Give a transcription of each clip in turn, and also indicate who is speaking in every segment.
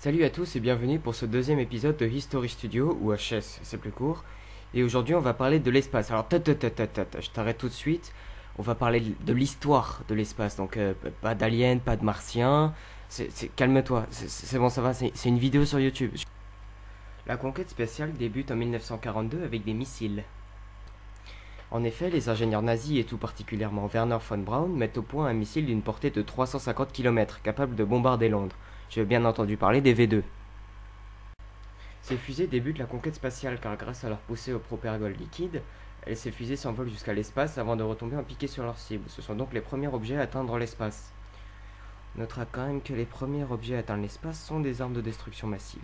Speaker 1: Salut à tous et bienvenue pour ce deuxième épisode de History Studio, ou HS, c'est plus court. Et aujourd'hui on va parler de l'espace. Alors je t'arrête tout de suite. On va parler de l'histoire de l'espace, donc pas d'aliens, pas de martiens. Calme-toi, c'est bon, ça va, c'est une vidéo sur YouTube. La conquête spatiale débute en 1942 avec des missiles. En effet, les ingénieurs nazis et tout particulièrement Wernher von Braun mettent au point un missile d'une portée de 350 km, capable de bombarder Londres. J'ai bien entendu parler des V2. Ces fusées débutent la conquête spatiale car grâce à leur poussée au propergol liquide, ces fusées s'envolent jusqu'à l'espace avant de retomber en piqué sur leur cible. Ce sont donc les premiers objets à atteindre l'espace. On notera quand même que les premiers objets à atteindre l'espace sont des armes de destruction massive.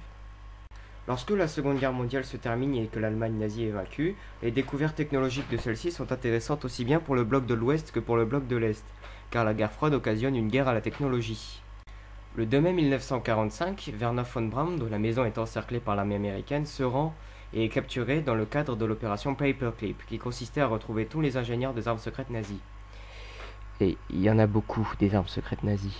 Speaker 1: Lorsque la Seconde Guerre mondiale se termine et que l'Allemagne nazie est vaincue, les découvertes technologiques de celle-ci sont intéressantes aussi bien pour le bloc de l'Ouest que pour le bloc de l'Est, car la guerre froide occasionne une guerre à la technologie. Le 2 mai 1945, Wernher von Braun, dont la maison est encerclée par l'armée américaine, se rend et est capturé dans le cadre de l'opération Paperclip, qui consistait à retrouver tous les ingénieurs des armes secrètes nazies. Et il y en a beaucoup des armes secrètes nazies.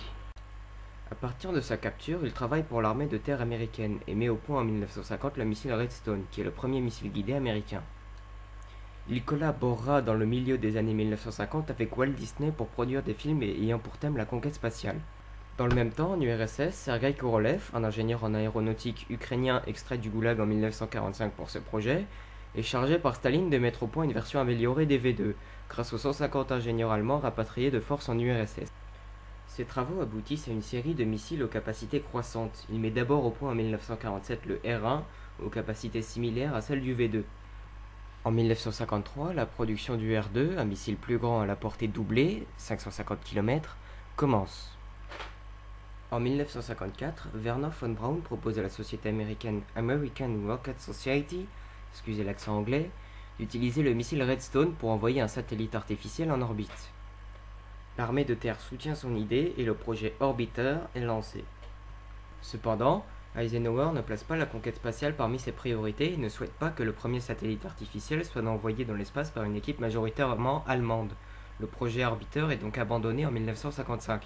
Speaker 1: À partir de sa capture, il travaille pour l'armée de terre américaine et met au point en 1950 le missile Redstone, qui est le premier missile guidé américain. Il collaborera dans le milieu des années 1950 avec Walt Disney pour produire des films ayant pour thème la conquête spatiale. Dans le même temps, en URSS, Sergueï Korolev, un ingénieur en aéronautique ukrainien extrait du Goulag en 1945 pour ce projet, est chargé par Staline de mettre au point une version améliorée des V2, grâce aux 150 ingénieurs allemands rapatriés de force en URSS. Ces travaux aboutissent à une série de missiles aux capacités croissantes. Il met d'abord au point en 1947 le R1, aux capacités similaires à celles du V2. En 1953, la production du R2, un missile plus grand à la portée doublée, 550 km, commence. En 1954, Wernher von Braun propose à la société américaine American Rocket Society, excusez l'accent anglais, d'utiliser le missile Redstone pour envoyer un satellite artificiel en orbite. L'armée de terre soutient son idée et le projet Orbiter est lancé. Cependant, Eisenhower ne place pas la conquête spatiale parmi ses priorités et ne souhaite pas que le premier satellite artificiel soit envoyé dans l'espace par une équipe majoritairement allemande. Le projet Orbiter est donc abandonné en 1955.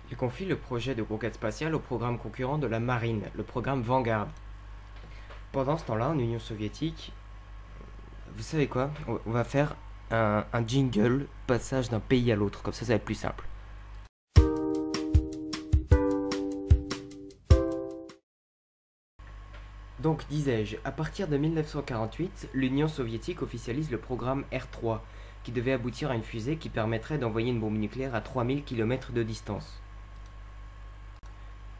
Speaker 1: Il confie le projet de conquête spatiale au programme concurrent de la marine, le programme Vanguard. Pendant ce temps-là, en Union soviétique, vous savez quoi? On va faire un jingle, passage d'un pays à l'autre, comme ça va être plus simple. Donc, disais-je, à partir de 1948, l'Union soviétique officialise le programme R3, qui devait aboutir à une fusée qui permettrait d'envoyer une bombe nucléaire à 3000 km de distance.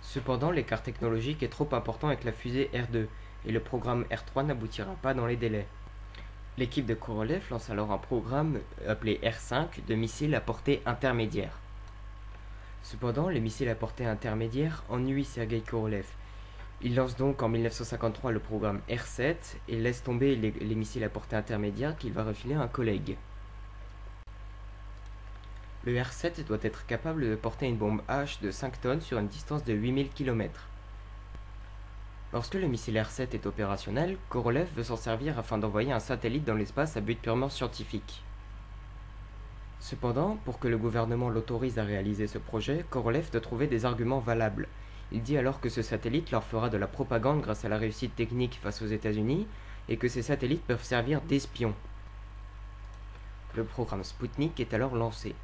Speaker 1: Cependant, l'écart technologique est trop important avec la fusée R2, et le programme R3 n'aboutira pas dans les délais. L'équipe de Korolev lance alors un programme appelé R5 de missiles à portée intermédiaire. Cependant, les missiles à portée intermédiaire ennuient Sergueï Korolev. Il lance donc en 1953 le programme R7 et laisse tomber les missiles à portée intermédiaire qu'il va refiler à un collègue. Le R7 doit être capable de porter une bombe H de 5 tonnes sur une distance de 8000 km. Lorsque le missile R7 est opérationnel, Korolev veut s'en servir afin d'envoyer un satellite dans l'espace à but purement scientifique. Cependant, pour que le gouvernement l'autorise à réaliser ce projet, Korolev doit trouver des arguments valables. Il dit alors que ce satellite leur fera de la propagande grâce à la réussite technique face aux États-Unis et que ces satellites peuvent servir d'espions. Le programme Sputnik est alors lancé.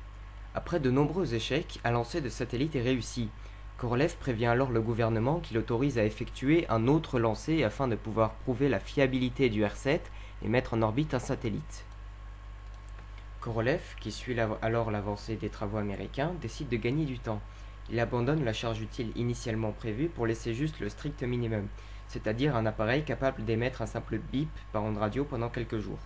Speaker 1: Après de nombreux échecs, un lancer de satellite est réussi. Korolev prévient alors le gouvernement qui l'autorise à effectuer un autre lancer afin de pouvoir prouver la fiabilité du R7 et mettre en orbite un satellite. Korolev, qui suit alors l'avancée des travaux américains, décide de gagner du temps. Il abandonne la charge utile initialement prévue pour laisser juste le strict minimum, c'est-à-dire un appareil capable d'émettre un simple bip par onde radio pendant quelques jours.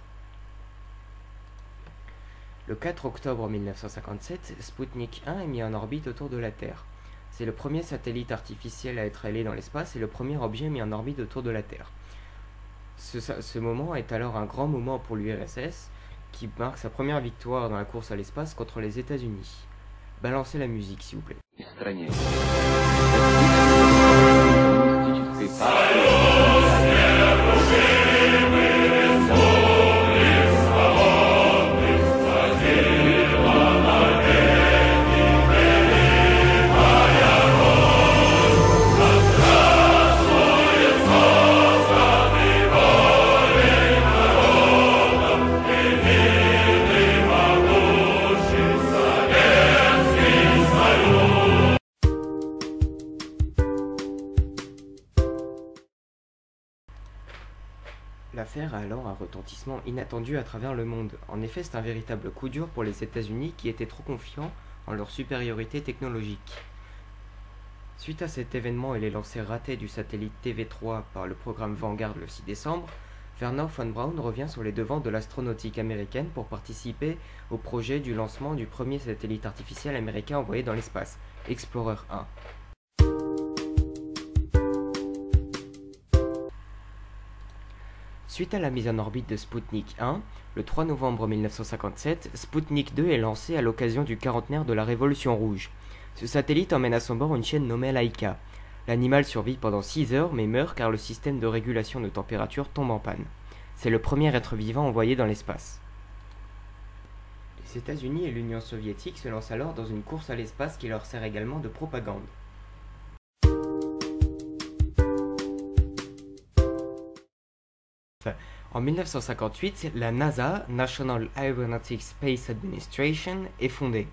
Speaker 1: Le 4 octobre 1957, Sputnik 1 est mis en orbite autour de la Terre. C'est le premier satellite artificiel à être allé dans l'espace et le premier objet mis en orbite autour de la Terre. Ce moment est alors un grand moment pour l'URSS, qui marque sa première victoire dans la course à l'espace contre les États-Unis. Balancez la musique, s'il vous plaît. L'affaire a alors un retentissement inattendu à travers le monde. En effet, c'est un véritable coup dur pour les États-Unis qui étaient trop confiants en leur supériorité technologique. Suite à cet événement et les lancers ratés du satellite TV3 par le programme Vanguard le 6 décembre, Wernher von Braun revient sur les devants de l'astronautique américaine pour participer au projet du lancement du premier satellite artificiel américain envoyé dans l'espace, Explorer 1. Suite à la mise en orbite de Sputnik 1, le 3 novembre 1957, Sputnik 2 est lancé à l'occasion du quarantenaire de la Révolution rouge. Ce satellite emmène à son bord une chienne nommée Laika. L'animal survit pendant 6 heures mais meurt car le système de régulation de température tombe en panne. C'est le premier être vivant envoyé dans l'espace. Les États-Unis et l'Union soviétique se lancent alors dans une course à l'espace qui leur sert également de propagande. En 1958, la NASA, National Aeronautic Space Administration, est fondée.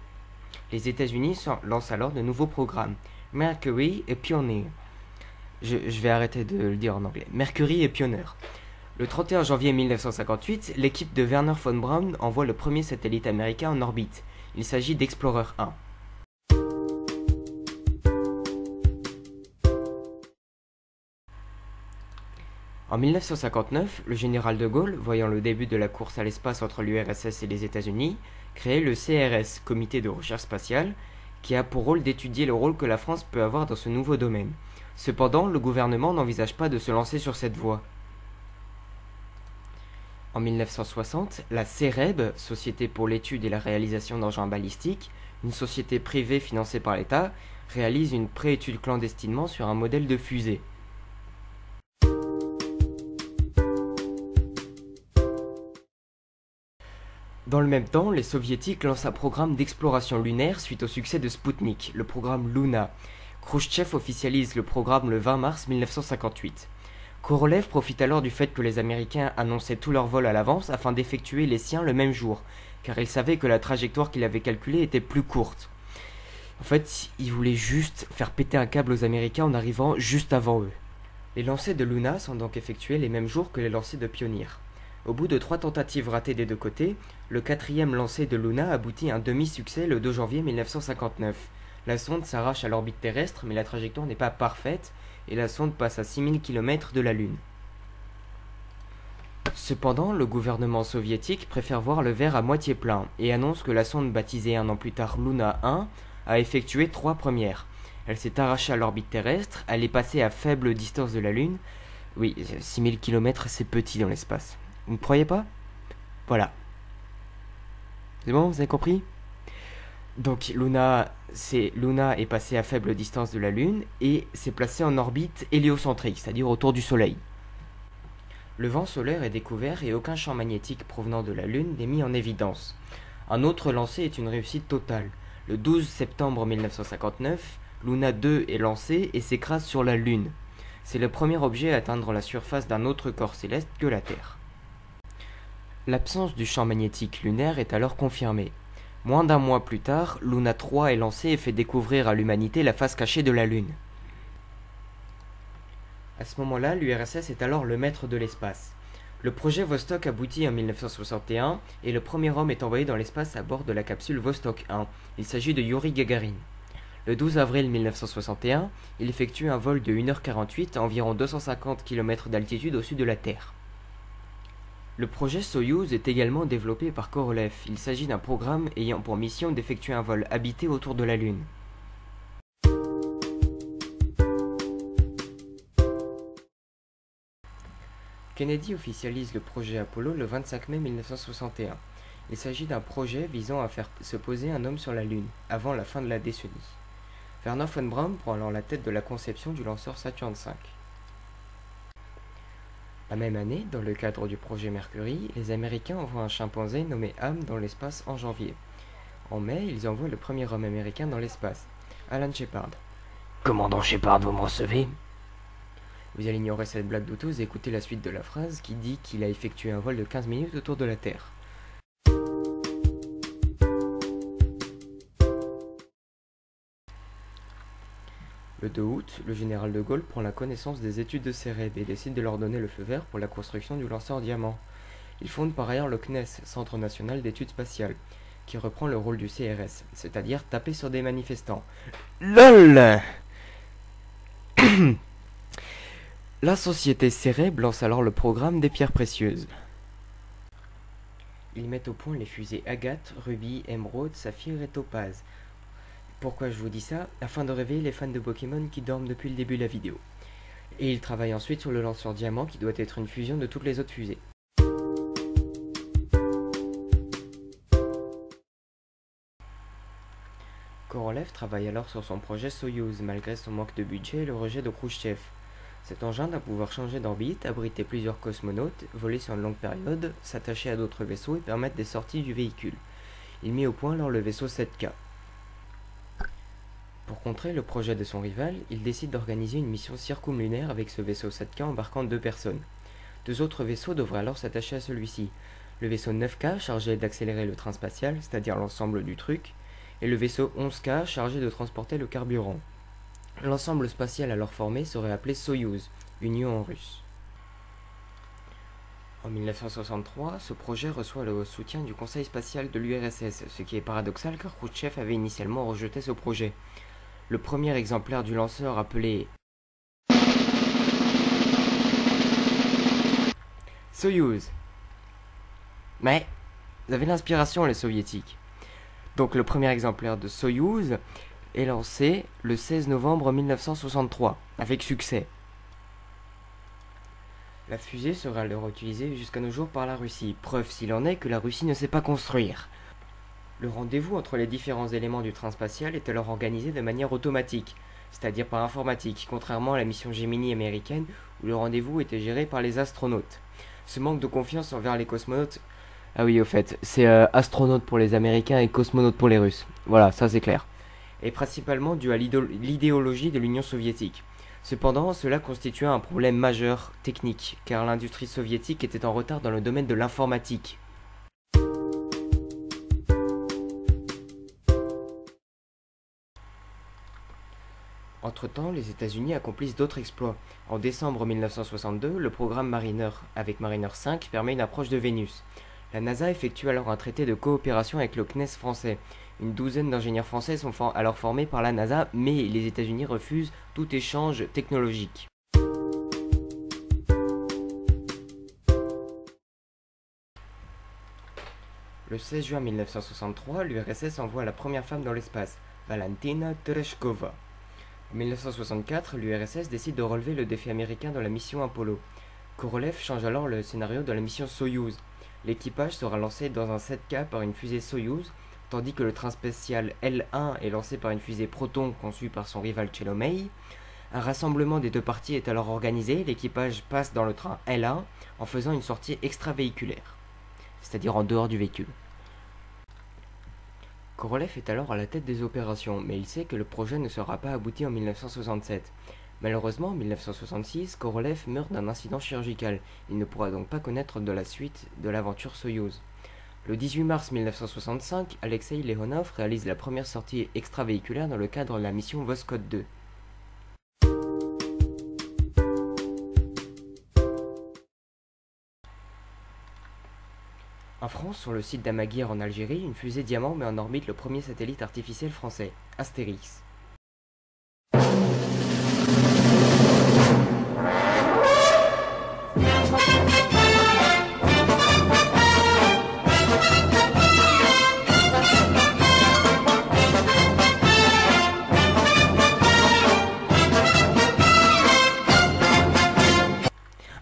Speaker 1: Les États-Unis lancent alors de nouveaux programmes, Mercury et Pioneer. Je vais arrêter de le dire en anglais. Mercury et Pioneer. Le 31 janvier 1958, l'équipe de Wernher von Braun envoie le premier satellite américain en orbite. Il s'agit d'Explorer 1. En 1959, le général de Gaulle, voyant le début de la course à l'espace entre l'URSS et les États-Unis, crée le CRS, Comité de recherche spatiale, qui a pour rôle d'étudier le rôle que la France peut avoir dans ce nouveau domaine. Cependant, le gouvernement n'envisage pas de se lancer sur cette voie. En 1960, la CEREB, Société pour l'étude et la réalisation d'engins balistiques, une société privée financée par l'État, réalise une préétude clandestinement sur un modèle de fusée. Dans le même temps, les soviétiques lancent un programme d'exploration lunaire suite au succès de Sputnik, le programme Luna. Khrouchtchev officialise le programme le 20 mars 1958. Korolev profite alors du fait que les Américains annonçaient tous leurs vols à l'avance afin d'effectuer les siens le même jour, car il savait que la trajectoire qu'il avait calculée était plus courte. En fait, il voulait juste faire péter un câble aux Américains en arrivant juste avant eux. Les lancers de Luna sont donc effectués les mêmes jours que les lancers de Pioneer. Au bout de 3 tentatives ratées des deux côtés, le 4e lancer de Luna aboutit à un demi-succès le 2 janvier 1959. La sonde s'arrache à l'orbite terrestre, mais la trajectoire n'est pas parfaite, et la sonde passe à 6000 km de la Lune. Cependant, le gouvernement soviétique préfère voir le verre à moitié plein, et annonce que la sonde baptisée un an plus tard Luna 1 a effectué 3 premières. Elle s'est arrachée à l'orbite terrestre, elle est passée à faible distance de la Lune. Oui, 6000 km c'est petit dans l'espace. Vous ne croyez pas? Voilà. C'est bon, vous avez compris? Donc Luna est passée à faible distance de la Lune et s'est placée en orbite héliocentrique, c'est-à-dire autour du Soleil. Le vent solaire est découvert et aucun champ magnétique provenant de la Lune n'est mis en évidence. Un autre lancer est une réussite totale. Le 12 septembre 1959, Luna 2 est lancée et s'écrase sur la Lune. C'est le premier objet à atteindre la surface d'un autre corps céleste que la Terre. L'absence du champ magnétique lunaire est alors confirmée. Moins d'un mois plus tard, Luna 3 est lancée et fait découvrir à l'humanité la face cachée de la Lune. À ce moment-là, l'URSS est alors le maître de l'espace. Le projet Vostok aboutit en 1961 et le premier homme est envoyé dans l'espace à bord de la capsule Vostok 1. Il s'agit de Youri Gagarin. Le 12 avril 1961, il effectue un vol de 1h48 à environ 250 km d'altitude au-dessus de la Terre. Le projet Soyouz est également développé par Korolev. Il s'agit d'un programme ayant pour mission d'effectuer un vol habité autour de la Lune. Kennedy officialise le projet Apollo le 25 mai 1961. Il s'agit d'un projet visant à faire se poser un homme sur la Lune, avant la fin de la décennie. Wernher von Braun prend alors la tête de la conception du lanceur Saturn V. La même année, dans le cadre du projet Mercury, les Américains envoient un chimpanzé nommé Ham dans l'espace en janvier. En mai, ils envoient le premier homme américain dans l'espace, Alan Shepard. Commandant Shepard, vous me recevez? Vous allez ignorer cette blague douteuse et écouter la suite de la phrase qui dit qu'il a effectué un vol de 15 minutes autour de la Terre. Le 2 août, le général de Gaulle prend la connaissance des études de CEREB et décide de leur donner le feu vert pour la construction du lanceur Diamant. Il fonde par ailleurs le CNES, Centre national d'études spatiales, qui reprend le rôle du CRS, c'est-à-dire taper sur des manifestants. LOL. La société CEREB lance alors le programme des pierres précieuses. Ils mettent au point les fusées Agathe, Ruby, Émeraude, Saphir et Topaz. Pourquoi je vous dis ça? Afin de réveiller les fans de Pokémon qui dorment depuis le début de la vidéo. Et ils travaillent ensuite sur le lanceur Diamant qui doit être une fusion de toutes les autres fusées. Korolev travaille alors sur son projet Soyouz, malgré son manque de budget et le rejet de Khrouchtchev. Cet engin doit pouvoir changer d'orbite, abriter plusieurs cosmonautes, voler sur une longue période, s'attacher à d'autres vaisseaux et permettre des sorties du véhicule. Il mit au point alors le vaisseau 7K. Pour contrer le projet de son rival, il décide d'organiser une mission circumlunaire avec ce vaisseau 7K embarquant 2 personnes. 2 autres vaisseaux devraient alors s'attacher à celui-ci. Le vaisseau 9K chargé d'accélérer le train spatial, c'est-à-dire l'ensemble du truc, et le vaisseau 11K chargé de transporter le carburant. L'ensemble spatial alors formé serait appelé Soyouz, Union en russe. En 1963, ce projet reçoit le soutien du Conseil spatial de l'URSS, ce qui est paradoxal car Khrouchtchev avait initialement rejeté ce projet. Le premier exemplaire du lanceur appelé Soyouz. Mais, vous avez l'inspiration les soviétiques. Donc le premier exemplaire de Soyouz est lancé le 16 novembre 1963, avec succès. La fusée sera alors utilisée jusqu'à nos jours par la Russie, preuve s'il en est que la Russie ne sait pas construire. Le rendez-vous entre les différents éléments du train spatial est alors organisé de manière automatique, c'est-à-dire par informatique, contrairement à la mission Gemini américaine où le rendez-vous était géré par les astronautes. Ce manque de confiance envers les cosmonautes... Ah oui, au fait, c'est astronaute pour les Américains et cosmonaute pour les Russes. Voilà, ça c'est clair. Est principalement dû à l'idéologie de l'Union soviétique. Cependant, cela constituait un problème majeur technique, car l'industrie soviétique était en retard dans le domaine de l'informatique. Entre-temps, les États-Unis accomplissent d'autres exploits. En décembre 1962, le programme Mariner, avec Mariner 5, permet une approche de Vénus. La NASA effectue alors un traité de coopération avec le CNES français. Une douzaine d'ingénieurs français sont alors formés par la NASA, mais les États-Unis refusent tout échange technologique. Le 16 juin 1963, l'URSS envoie la première femme dans l'espace, Valentina Tereshkova. En 1964, l'URSS décide de relever le défi américain dans la mission Apollo. Korolev change alors le scénario de la mission Soyouz. L'équipage sera lancé dans un 7K par une fusée Soyouz, tandis que le train spatial L1 est lancé par une fusée Proton conçue par son rival Chelomey. Un rassemblement des deux parties est alors organisé, l'équipage passe dans le train L1 en faisant une sortie extravéhiculaire, c'est-à-dire en dehors du véhicule. Korolev est alors à la tête des opérations, mais il sait que le projet ne sera pas abouti en 1967. Malheureusement, en 1966, Korolev meurt d'un incident chirurgical. Il ne pourra donc pas connaître de la suite de l'aventure Soyouz. Le 18 mars 1965, Alexei Leonov réalise la première sortie extravéhiculaire dans le cadre de la mission Voskhod 2. En France, sur le site d'Amaguir en Algérie, une fusée Diamant met en orbite le premier satellite artificiel français, Astérix.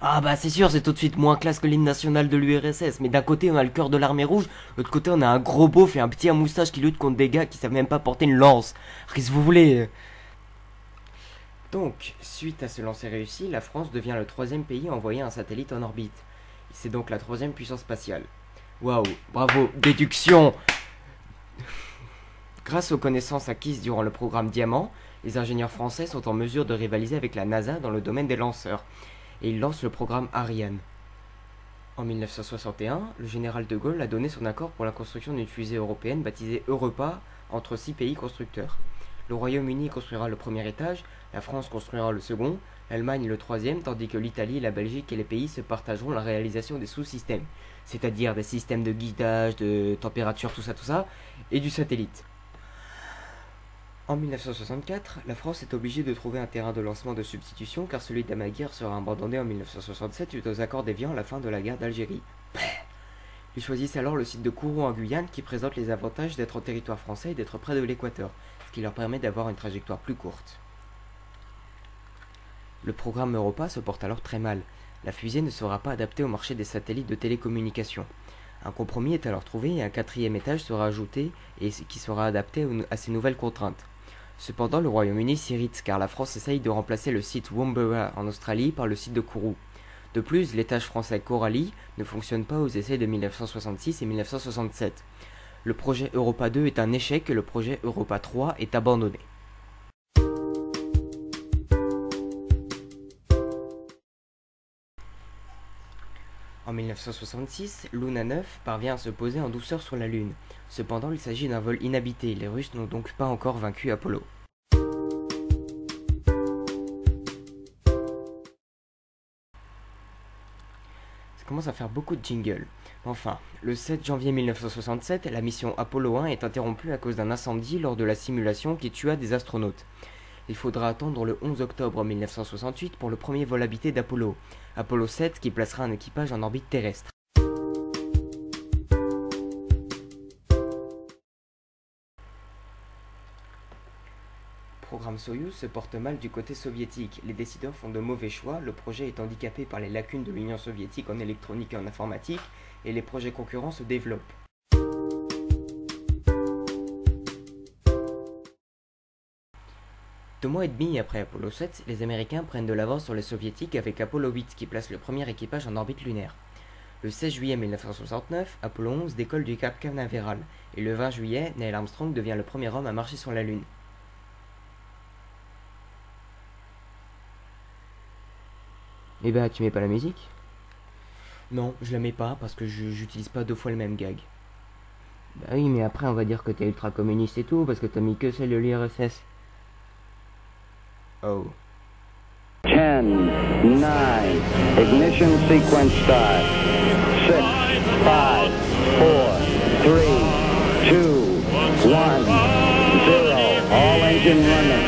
Speaker 1: Ah bah c'est sûr, c'est tout de suite moins classe que l'hymne national de l'URSS, mais d'un côté on a le cœur de l'armée rouge, de l'autre côté on a un gros beauf et un petit à moustache qui lutte contre des gars qui savent même pas porter une lance. Qu'est-ce que vous voulez? Donc, suite à ce lancer réussi, la France devient le 3e pays à envoyer un satellite en orbite. C'est donc la 3e puissance spatiale. Waouh, bravo, déduction! Grâce aux connaissances acquises durant le programme Diamant, les ingénieurs français sont en mesure de rivaliser avec la NASA dans le domaine des lanceurs. Et il lance le programme Ariane. En 1961, le général de Gaulle a donné son accord pour la construction d'une fusée européenne baptisée Europa entre 6 pays constructeurs. Le Royaume-Uni construira le premier étage, la France construira le second, l'Allemagne le troisième, tandis que l'Italie, la Belgique et les pays se partageront la réalisation des sous-systèmes, c'est-à-dire des systèmes de guidage, de température, tout ça, et du satellite. En 1964, la France est obligée de trouver un terrain de lancement de substitution car celui d'Amaguir sera abandonné en 1967 suite aux accords d'Évian à la fin de la guerre d'Algérie. Ils choisissent alors le site de Kourou en Guyane qui présente les avantages d'être en territoire français et d'être près de l'équateur, ce qui leur permet d'avoir une trajectoire plus courte. Le programme Europa se porte alors très mal. La fusée ne sera pas adaptée au marché des satellites de télécommunications. Un compromis est alors trouvé et un quatrième étage sera ajouté et qui sera adapté à ces nouvelles contraintes. Cependant, le Royaume-Uni s'irrite car la France essaye de remplacer le site Woomera en Australie par le site de Kourou. De plus, l'étage français Coralie ne fonctionne pas aux essais de 1966 et 1967. Le projet Europa 2 est un échec et le projet Europa 3 est abandonné. En 1966, Luna 9 parvient à se poser en douceur sur la Lune. Cependant, il s'agit d'un vol inhabité, les Russes n'ont donc pas encore vaincu Apollo. Ça commence à faire beaucoup de jingles. Enfin, le 7 janvier 1967, la mission Apollo 1 est interrompue à cause d'un incendie lors de la simulation qui tua des astronautes. Il faudra attendre le 11 octobre 1968 pour le premier vol habité d'Apollo, Apollo 7 qui placera un équipage en orbite terrestre. Le programme Soyouz se porte mal du côté soviétique. Les décideurs font de mauvais choix, le projet est handicapé par les lacunes de l'Union soviétique en électronique et en informatique, et les projets concurrents se développent. 2 mois et demi après Apollo 7, les Américains prennent de l'avance sur les Soviétiques avec Apollo 8 qui place le premier équipage en orbite lunaire. Le 16 juillet 1969, Apollo 11 décolle du Cap Canaveral, et le 20 juillet, Neil Armstrong devient le premier homme à marcher sur la Lune. Eh ben, tu mets pas la musique? Non, je la mets pas parce que j'utilise pas 2 fois le même gag. Bah oui, mais après on va dire que t'es ultra communiste et tout parce que t'as mis que celle de l'IRSS. Oh.
Speaker 2: 10, 9, ignition sequence start. 6, 5, 4, 3, 2, 1, 0. All engine running.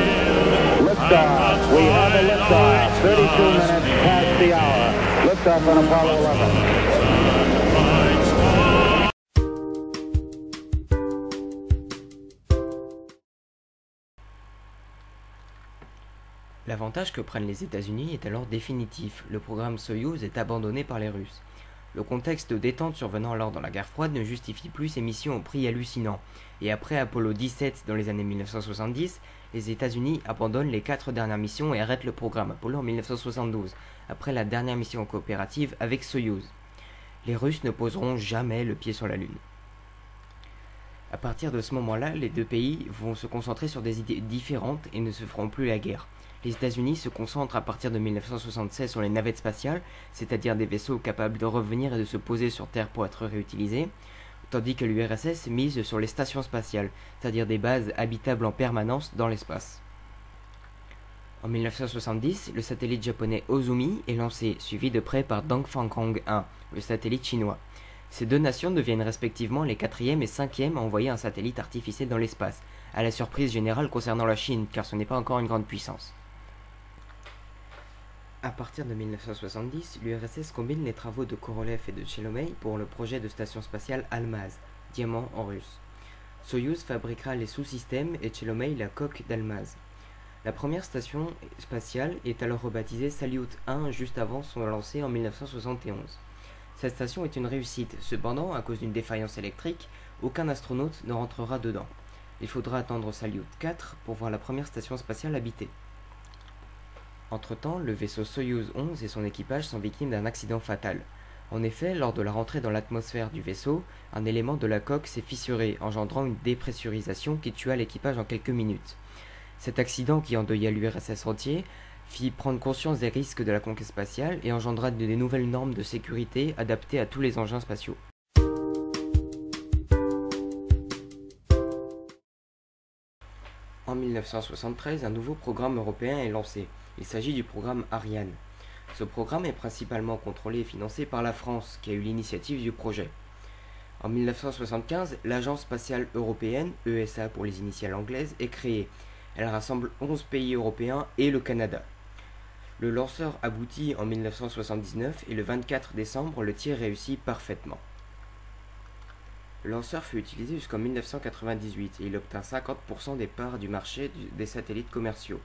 Speaker 2: Liftoff. We have a liftoff. 32 minutes past the hour. Liftoff on Apollo 11.
Speaker 1: L'avantage que prennent les États-Unis est alors définitif. Le programme Soyouz est abandonné par les Russes. Le contexte de détente survenant alors dans la guerre froide ne justifie plus ces missions au prix hallucinant. Et après Apollo 17 dans les années 1970, les États-Unis abandonnent les 4 dernières missions et arrêtent le programme Apollo en 1972, après la dernière mission coopérative avec Soyouz. Les Russes ne poseront jamais le pied sur la Lune. À partir de ce moment-là, les deux pays vont se concentrer sur des idées différentes et ne se feront plus la guerre. Les États-Unis se concentrent à partir de 1976 sur les navettes spatiales, c'est-à-dire des vaisseaux capables de revenir et de se poser sur Terre pour être réutilisés, tandis que l'URSS mise sur les stations spatiales, c'est-à-dire des bases habitables en permanence dans l'espace. En 1970, le satellite japonais Ozumi est lancé, suivi de près par Dongfangkong 1, le satellite chinois. Ces deux nations deviennent respectivement les 4e et 5e à envoyer un satellite artificiel dans l'espace, à la surprise générale concernant la Chine, car ce n'est pas encore une grande puissance. À partir de 1970, l'URSS combine les travaux de Korolev et de Chelomey pour le projet de station spatiale Almaz, diamant en russe. Soyouz fabriquera les sous-systèmes et Chelomey la coque d'Almaz. La première station spatiale est alors rebaptisée Salyut 1 juste avant son lancer en 1971. Cette station est une réussite, cependant, à cause d'une défaillance électrique, aucun astronaute ne rentrera dedans. Il faudra attendre Salyut 4 pour voir la première station spatiale habitée. Entre-temps, le vaisseau Soyouz 11 et son équipage sont victimes d'un accident fatal. En effet, lors de la rentrée dans l'atmosphère du vaisseau, un élément de la coque s'est fissuré, engendrant une dépressurisation qui tua l'équipage en quelques minutes. Cet accident qui endeuilla l'URSS entier fit prendre conscience des risques de la conquête spatiale et engendra des nouvelles normes de sécurité adaptées à tous les engins spatiaux. En 1973, un nouveau programme européen est lancé. Il s'agit du programme Ariane. Ce programme est principalement contrôlé et financé par la France, qui a eu l'initiative du projet. En 1975, l'Agence spatiale européenne, ESA pour les initiales anglaises, est créée. Elle rassemble 11 pays européens et le Canada. Le lanceur aboutit en 1979 et le 24 décembre, le tir réussit parfaitement. Le lanceur fut utilisé jusqu'en 1998 et il obtint 50% des parts du marché des satellites commerciaux.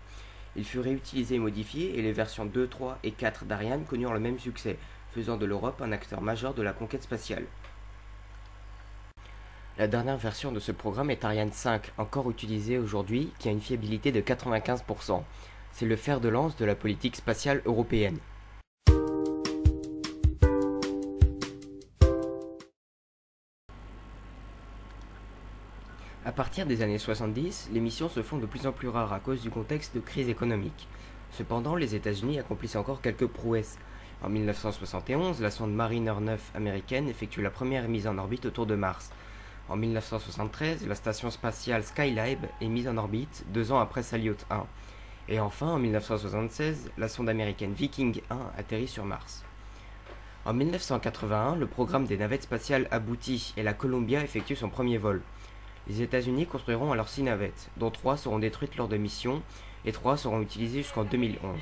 Speaker 1: Il fut réutilisé et modifié et les versions 2, 3 et 4 d'Ariane connurent le même succès, faisant de l'Europe un acteur majeur de la conquête spatiale. La dernière version de ce programme est Ariane 5, encore utilisée aujourd'hui, qui a une fiabilité de 95%. C'est le fer de lance de la politique spatiale européenne. À partir des années 70, les missions se font de plus en plus rares à cause du contexte de crise économique. Cependant, les États-Unis accomplissent encore quelques prouesses. En 1971, la sonde Mariner 9 américaine effectue la première mise en orbite autour de Mars. En 1973, la station spatiale Skylab est mise en orbite 2 ans après Salyut 1. Et enfin, en 1976, la sonde américaine Viking 1 atterrit sur Mars. En 1981, le programme des navettes spatiales aboutit et la Columbia effectue son premier vol. Les États-Unis construiront alors 6 navettes, dont 3 seront détruites lors de missions et 3 seront utilisées jusqu'en 2011.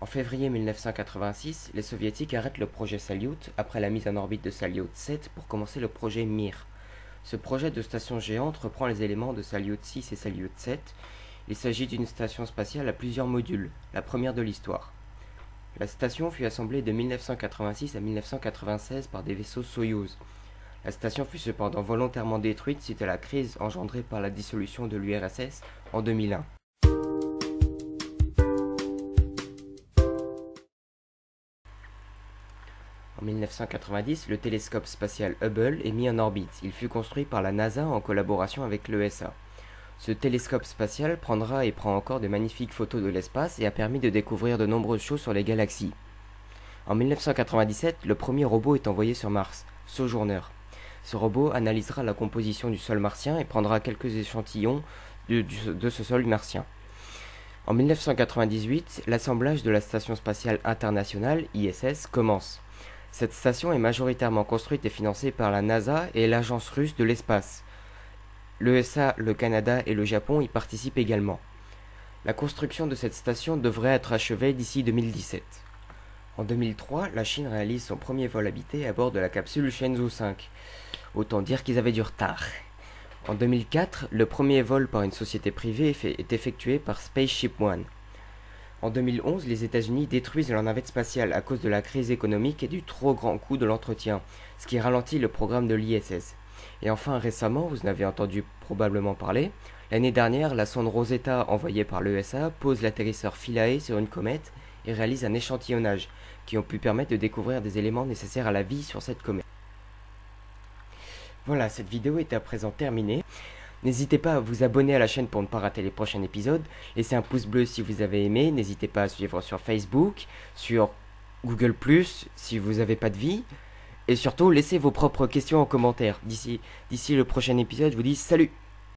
Speaker 1: En février 1986, les Soviétiques arrêtent le projet Salyut après la mise en orbite de Salyut 7 pour commencer le projet Mir. Ce projet de station géante reprend les éléments de Salyut 6 et Salyut 7. Il s'agit d'une station spatiale à plusieurs modules, la première de l'histoire. La station fut assemblée de 1986 à 1996 par des vaisseaux Soyouz. La station fut cependant volontairement détruite suite à la crise engendrée par la dissolution de l'URSS en 2001. En 1990, le télescope spatial Hubble est mis en orbite. Il fut construit par la NASA en collaboration avec l'ESA. Ce télescope spatial prendra et prend encore de magnifiques photos de l'espace et a permis de découvrir de nombreuses choses sur les galaxies. En 1997, le premier robot est envoyé sur Mars, Sojourner. Ce robot analysera la composition du sol martien et prendra quelques échantillons de ce sol martien. En 1998, l'assemblage de la Station spatiale internationale, ISS, commence. Cette station est majoritairement construite et financée par la NASA et l'Agence russe de l'espace. L'ESA, le Canada et le Japon y participent également. La construction de cette station devrait être achevée d'ici 2017. En 2003, la Chine réalise son premier vol habité à bord de la capsule Shenzhou 5. Autant dire qu'ils avaient du retard. En 2004, le premier vol par une société privée est effectué par Spaceship One. En 2011, les États-Unis détruisent leur navette spatiale à cause de la crise économique et du trop grand coût de l'entretien, ce qui ralentit le programme de l'ISS. Et enfin, récemment, vous en avez entendu probablement parler, l'année dernière, la sonde Rosetta envoyée par l'ESA pose l'atterrisseur Philae sur une comète et réalise un échantillonnage qui ont pu permettre de découvrir des éléments nécessaires à la vie sur cette comète. Voilà, cette vidéo est à présent terminée. N'hésitez pas à vous abonner à la chaîne pour ne pas rater les prochains épisodes. Laissez un pouce bleu si vous avez aimé. N'hésitez pas à suivre sur Facebook, sur Google+, si vous n'avez pas de vie. Et surtout, laissez vos propres questions en commentaire. D'ici le prochain épisode, je vous dis salut!